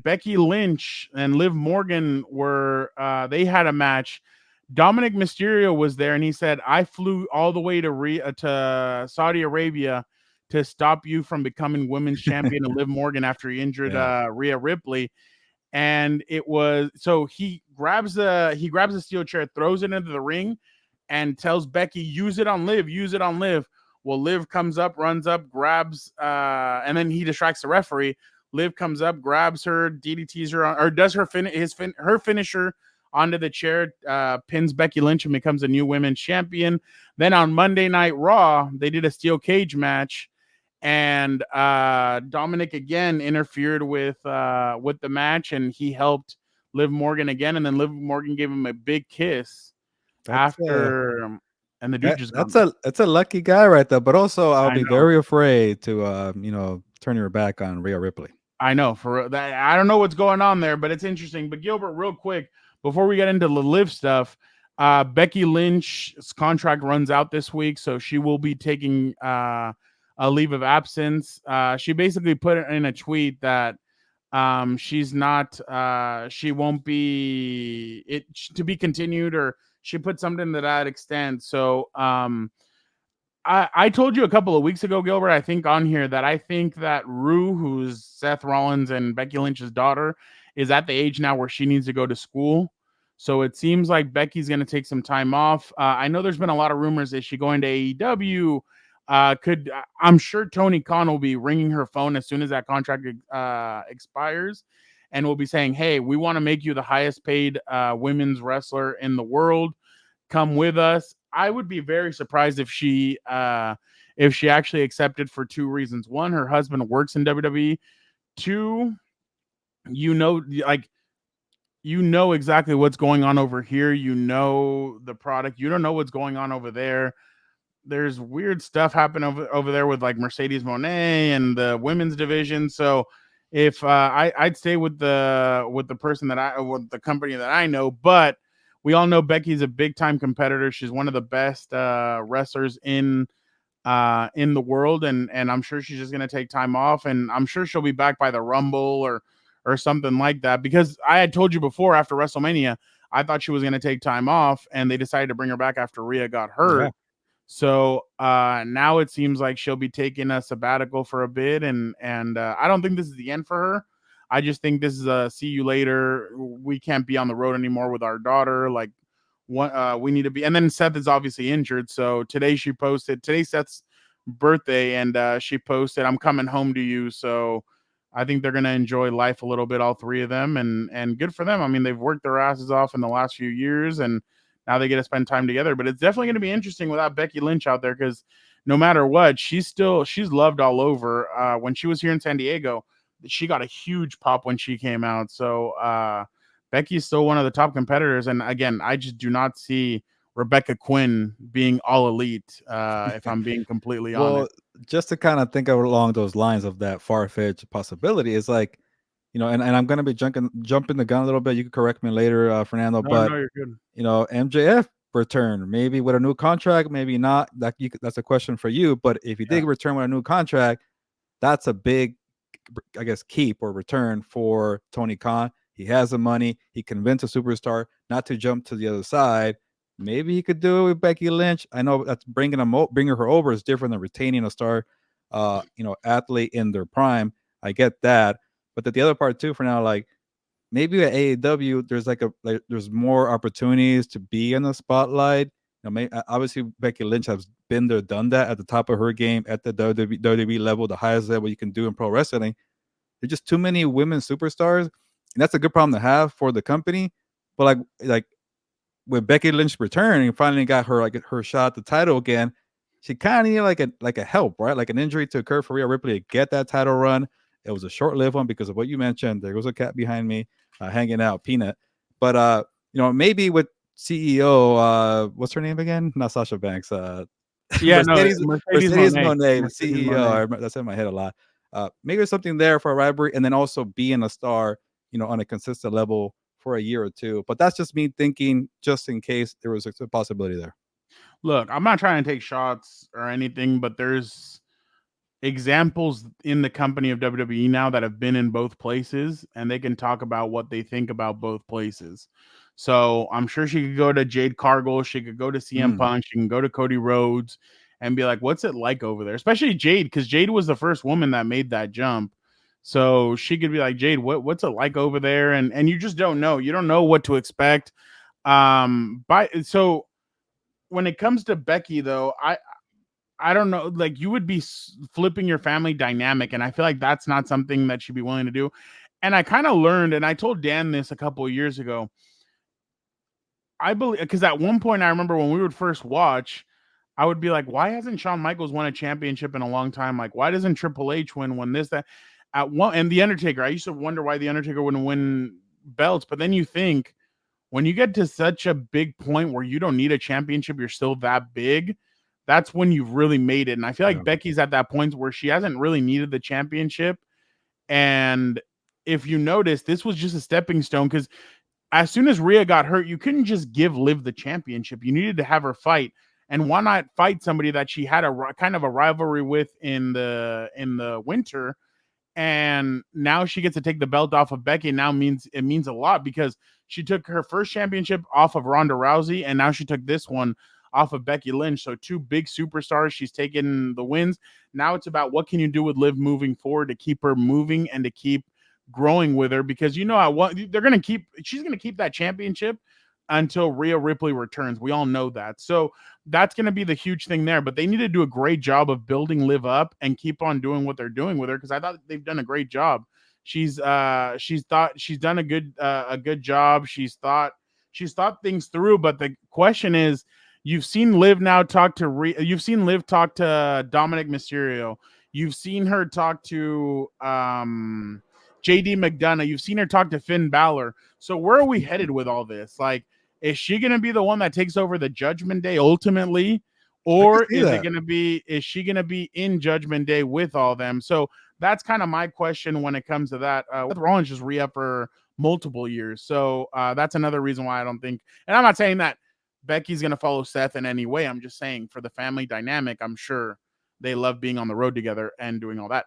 Becky Lynch and Liv Morgan were they had a match. Dominic Mysterio was there, and he said, "I flew all the way to Saudi Arabia to stop you from becoming women's champion." And Liv Morgan after he injured Rhea Ripley, and it was so he grabs the steel chair, throws it into the ring, and tells Becky, "Use it on Liv, use it on Liv." Well, Liv comes up, runs up, grabs, and then he distracts the referee. Liv comes up, grabs her, DDTs her, or does her her finisher onto the chair, pins Becky Lynch and becomes a new women's champion. Then on Monday Night Raw, they did a steel cage match, and Dominic again interfered with the match, and he helped Liv Morgan again, and then Liv Morgan gave him a big kiss after. And the dude that's a lucky guy right there. But also, I'll be very afraid to turn your back on Rhea Ripley. I know for that. I don't know what's going on there, but it's interesting. But Gilbert, real quick, before we get into the Liv stuff, Becky Lynch's contract runs out this week, so she will be taking a leave of absence. She basically put it in a tweet that she's not, she won't be it to be continued, or she put something to that extent. So I told you a couple of weeks ago, Gilbert, I think on here that I think that Rue, who's Seth Rollins and Becky Lynch's daughter, is at the age now where she needs to go to school. So it seems like Becky's going to take some time off. I know there's been a lot of rumors. Is she going to AEW? I'm sure Tony Khan will be ringing her phone as soon as that contract expires, and will be saying, "Hey, we want to make you the highest paid women's wrestler in the world. Come with us." I would be very surprised if she actually accepted, for two reasons. One, her husband works in WWE. Two, exactly what's going on over here. You know the product. You don't know what's going on over there. There's weird stuff happening over there with like Mercedes Moné and the women's division. So if I'd stay with the company that I know, but we all know Becky's a big time competitor. She's one of the best wrestlers in the world, and I'm sure she's just gonna take time off, and I'm sure she'll be back by the Rumble or something like that. Because I had told you before, after WrestleMania, I thought she was gonna take time off, and they decided to bring her back after Rhea got hurt. Yeah. So now it seems like she'll be taking a sabbatical for a bit, and I don't think this is the end for her. I just think this is a see you later. We can't be on the road anymore with our daughter. Like, what we need to be. And then Seth is obviously injured. So today's Seth's birthday, and she posted, "I'm coming home to you." So I think they're gonna enjoy life a little bit, all three of them, and good for them. I mean, they've worked their asses off in the last few years, and now they get to spend time together. But it's definitely going to be interesting without Becky Lynch out there, because no matter what, she's loved all over. When she was here in San Diego, she got a huge pop when she came out. So Becky's still one of the top competitors. And again, I just do not see Rebecca Quinn being all elite, if I'm being completely honest. Just to kind of think along those lines of that far-fetched possibility, is like, and I'm going to be jumping the gun a little bit. You can correct me later, Fernando. No, you're good. MJF return, maybe with a new contract, maybe not. That's a question for you. But if he did return with a new contract, that's a big, I guess, keep or return for Tony Khan. He has the money. He convinced a superstar not to jump to the other side. Maybe he could do it with Becky Lynch. I know that's bringing her over is different than retaining a star, athlete in their prime. I get that. But the other part too, for now, like, maybe at AEW, there's more opportunities to be in the spotlight. Obviously, Becky Lynch has been there, done that at the top of her game at the WWE level, the highest level you can do in pro wrestling. There's just too many women superstars, and that's a good problem to have for the company. But like with Becky Lynch returning, finally got her shot at the title again. She kind of needed like a help, right? Like an injury to occur for Rhea Ripley to get that title run. It was a short-lived one because of what you mentioned. There was a cat behind me hanging out, Peanut. But maybe with CEO, what's her name again? Not Sasha Banks. Mercedes Moné, the CEO. That's in my head a lot. Maybe there's something there for a rivalry, and then also being a star, on a consistent level for a year or two. But that's just me thinking, just in case there was a possibility there. Look, I'm not trying to take shots or anything, but there's examples in the company of WWE now that have been in both places, and they can talk about what they think about both places. So I'm sure she could go to Jade Cargill, she could go to CM Mm. Punk, she can go to Cody Rhodes and be like, what's it like over there? Especially Jade, because Jade was the first woman that made that jump. So she could be like, Jade, what's it like over there? And you just don't know. You don't know what to expect. So when it comes to Becky, though, I don't know. Like, you would be flipping your family dynamic, and I feel like that's not something that she'd be willing to do. And I kind of learned, and I told Dan this a couple of years ago. I believe, because at one point I remember when we would first watch, I would be like, why hasn't Shawn Michaels won a championship in a long time? Like, why doesn't Triple H win this, that? At one, and The Undertaker, I used to wonder why The Undertaker wouldn't win belts. But then you think, when you get to such a big point where you don't need a championship, you're still that big, that's when you've really made it. And I feel like Yeah. Becky's at that point where she hasn't really needed the championship. And if you notice, this was just a stepping stone, because as soon as Rhea got hurt, you couldn't just give Liv the championship. You needed to have her fight. And why not fight somebody that she had a kind of a rivalry with in the winter? And now she gets to take the belt off of Becky. And now it means a lot, because she took her first championship off of Ronda Rousey, and now she took this one off of Becky Lynch. So two big superstars, she's taken the wins. Now it's about what can you do with Liv moving forward to keep her moving and to keep growing with her, because she's gonna keep that championship until Rhea Ripley returns. We all know that. So that's going to be the huge thing there. But they need to do a great job of building Liv up and keep on doing what they're doing with her, because I thought they've done a great job. She's done a good job. She's thought things through. But the question is, you've seen Liv talk to Dominic Mysterio. You've seen her talk to JD McDonough. You've seen her talk to Finn Balor. So where are we headed with all this? Like, is she going to be the one that takes over the Judgment Day ultimately? I can Or see that. is she going to be in Judgment Day with all them? So that's kind of my question when it comes to that. Seth Rollins just re-up for multiple years. So that's another reason why I don't think, and I'm not saying that Becky's going to follow Seth in any way. I'm just saying, for the family dynamic, I'm sure they love being on the road together and doing all that.